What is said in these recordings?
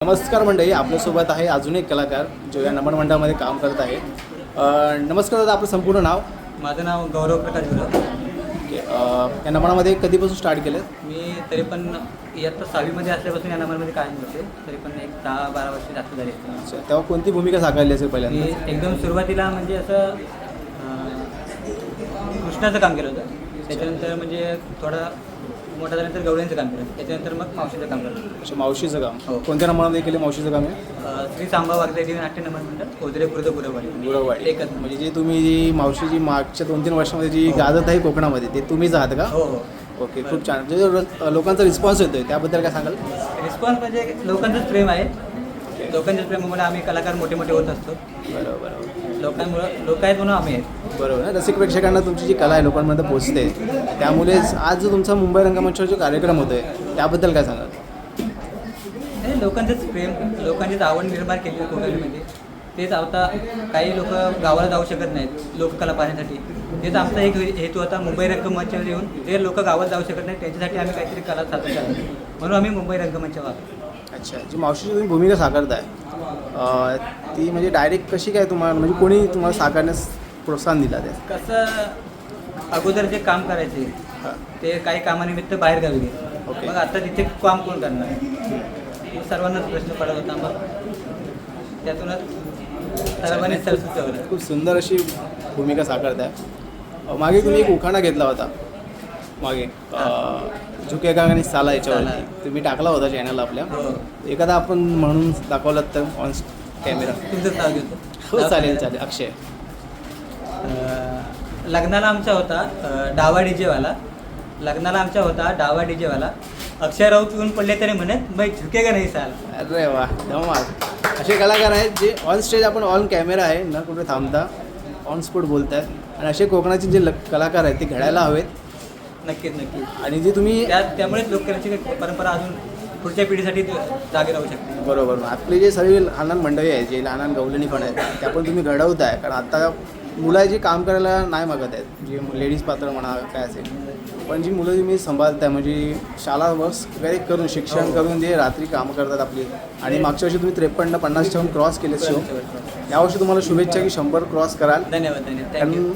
नमस्कार मंडळी, आपल्यासोबत आहे अजून एक कलाकार जो या नमन मंडळामध्ये काम करत आहे. नमस्कार दादा, आपलं संपूर्ण नाव? माझं नाव गौरव प्रकाश गुरव. ओके. या नमनामध्ये कधीपासून स्टार्ट केलं? मी तरी पण इयत्ता 6वीमध्ये असल्यापासून या नंबरमध्ये कायम होते. तरी पण एक 10-12 वर्ष जास्त झाली असतील. अच्छा, तेव्हा कोणती भूमिका साकारली असेल मी पहिल्यांदा? एकदम सुरुवातीला म्हणजे असं कृष्णाचं काम केलं होतं. त्याच्यानंतर म्हणजे थोडं मोठं झाल्यानंतर गवळ्यांचं काम केलं. त्याच्यानंतर मग मावशीचं काम केलं. अच्छा, मावशीचं काम. हो. कोणत्या नमनामध्ये केले मावशीचं काम आहे? श्री सांबा वागदेवी नाट्य नमन मंडळ, ओझरे खुर्द गुरववाडी. गुरववाडी. एकच म्हणजे जी तुम्ही जी मावशीची मागच्या 2-3 वर्षामध्ये जी गाजत आहे कोकणामध्ये, ते तुम्हीच आहात का? हो हो. ओके, खूप छान. जो लोकांचा रिस्पॉन्स येतोय त्याबद्दल काय सांगाल? रिस्पॉन्स म्हणजे लोकांचंच प्रेम आहे. लोकांच्याच प्रेमामुळे आम्ही कलाकार मोठे होत असतो. बरोबर. लोकांमुळं लोक आहेत म्हणून आम्ही आहेत. बरोबर ना. रसिक प्रेक्षकांना तुमची जी कला आहे लोकांपर्यंत पोहोचते, त्यामुळेच आज जो तुमचा मुंबई रंगमंचावर जो कार्यक्रम होतोय त्याबद्दल काय सांगाल? हे लोकांचंच प्रेम, लोकांचीच आवड निर्माण केली कोकणामध्ये. तेच आता काही लोक गावाला जाऊ शकत नाहीत लोककला पाहण्यासाठी. तेच आमचा एक हेतू होता, मुंबई रंगमंचावर येऊन जे लोक गावात जाऊ शकत नाहीत त्यांच्यासाठी आम्ही काहीतरी कला सादर करावी, म्हणून आम्ही मुंबई रंगमंचावर आलो. अच्छा, जी मावशीची तुम्ही भूमिका साकारताय ती म्हणजे डायरेक्ट कशी काय तुम्हाला, म्हणजे कोणी तुम्हाला साकारण्यास प्रोत्साहन दिला ते? कसं अगोदर जे काम करायचे हां. ते काही कामानिमित्त बाहेर गावी गेले. ओके. मग आता तिथे काम कोण करणार, सर्वांनाच प्रश्न पडत होता. मग त्यातूनच सर्वांनी सुचवलं. खूप सुंदर अशी भूमिका साकारताय. मागे तुम्ही एक उखाणा घेतला होता मागे, झुकेगा आणि साला याच्यावरती तुम्ही टाकला होता चॅनलला आपल्या. हो. एखादा आपण म्हणून दाखवलात तर ऑन कॅमेरा? तुमचं नाव घेतो. हो, चालेल चालेल. अक्षय. लग्नाला आमचा होता डावा डीजेवाला. लग्नाला आमच्या होता डावा डीजेवाला. अक्षय राऊत पिऊन पडले तरी म्हणत मग झुकेगा नाही साल. अरे वा, धमाल. असे कलाकार आहेत जे ऑन स्टेज, आपण ऑन कॅमेरा आहे न कुठे थांबता ऑन स्पॉट बोलतात. आणि असे कोकणाचे जे कलाकार आहेत ते घडायला हवेत. नक्कीच नक्कीच. आणि जे तुम्ही त्यामुळेच लोककलेची परंपरा अजून पुढच्या पिढीसाठी जागे राहू शकते. बरोबर. आपले जे सर्व लहान मंडळी आहेत, जे लहान गवलणी पण आहेत, त्या पण तुम्ही घडवताय. कारण आता मुलं जी काम करायला नाही मागत आहेत, जे लेडीज पात्र म्हणा काय असेल, पण जी मुलं तुम्ही सांभाळताय, म्हणजे शाळा वर्स वगैरे करून शिक्षण करून जे रात्री कामं करतात आपली. आणि मागच्या वर्षी तुम्ही 53-50 क्रॉस केले शो. यावर्षी तुम्हाला शुभेच्छा की 100 क्रॉस कराल. धन्यवाद धन्यवाद. कारण थँक्यू.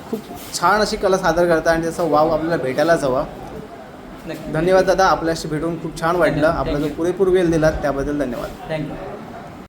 खूप छान अशी कला सादर करता आणि त्याचा वाव आपल्याला भेटायलाच हवा. नक्की. धन्यवाद दादा, आपल्याशी भेटून खूप छान वाटलं. आपला जो पुरेपूर वेळ दिलात त्याबद्दल धन्यवाद. थँक्यू.